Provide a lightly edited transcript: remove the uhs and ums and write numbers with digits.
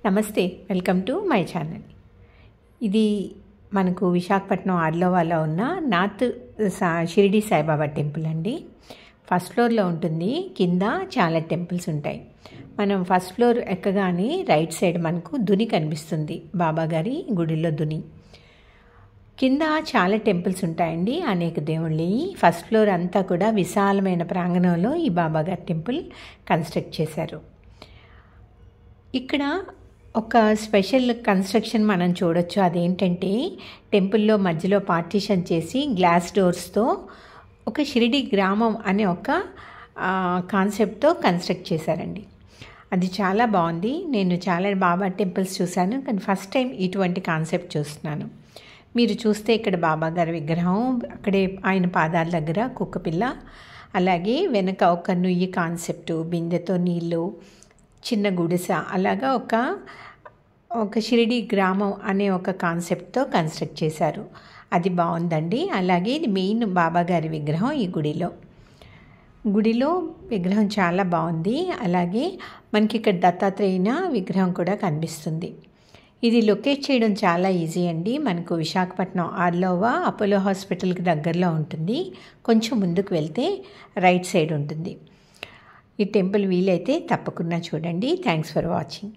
నమస్తే, welcome to my channel. ఇది మనకు విశాఖపట్నం ఆర్లోవాలో ఉన్న నార్త్ షిరిడి సాయిబాబా టెంపుల్ అండి. ఫస్ట్ ఫ్లోర్లో ఉంటుంది. కింద చాలా టెంపుల్స్ ఉంటాయి. మనం ఫస్ట్ ఫ్లోర్ ఎక్కగానే రైట్ సైడ్ మనకు దుని కనిపిస్తుంది, బాబా గారి గుడిలో దుని. కింద చాలా టెంపుల్స్ ఉంటాయండి, అనేక దేవుళ్ళి. ఫస్ట్ ఫ్లోర్ అంతా కూడా విశాలమైన ప్రాంగణంలో ఈ బాబా గారి టెంపుల్ కన్స్ట్రక్ట్ చేశారు. ఇక్కడ ఒక స్పెషల్ కన్స్ట్రక్షన్ మనం చూడొచ్చు. అదేంటంటే టెంపుల్లో మధ్యలో పార్టీషన్ చేసి గ్లాస్ డోర్స్తో ఒక షిరిడి గ్రామం అనే ఒక కాన్సెప్ట్తో కన్స్ట్రక్ట్ చేశారండి. అది చాలా బాగుంది. నేను చాలా బాబా టెంపుల్స్ చూశాను, కానీ ఫస్ట్ టైం ఇటువంటి కాన్సెప్ట్ చూస్తున్నాను. మీరు చూస్తే ఇక్కడ బాబా గారి విగ్రహం, అక్కడే ఆయన పాదాల దగ్గర కుక్కపిల్ల, అలాగే వెనక ఒక నుయ్యి కాన్సెప్టు, బిందెతో నీళ్ళు, చిన్న గుడిసె, అలాగా ఒక షిరిడి గ్రామం అనే ఒక కాన్సెప్ట్తో కన్స్ట్రక్ట్ చేశారు. అది బాగుందండి. అలాగే ఇది మెయిన్ బాబా గారి విగ్రహం. ఈ గుడిలో విగ్రహం చాలా బాగుంది. అలాగే మనకి ఇక్కడ దత్తాత్రేయున విగ్రహం కూడా కనిపిస్తుంది. ఇది లొకేట్ చేయడం చాలా ఈజీ అండి. మనకు విశాఖపట్నం ఆర్లోవా అపోలో హాస్పిటల్కి దగ్గరలో ఉంటుంది. కొంచెం ముందుకు వెళ్తే రైట్ సైడ్ ఉంటుంది. ఈ టెంపుల్ వీలైతే తప్పకుండా చూడండి. Thanks for watching.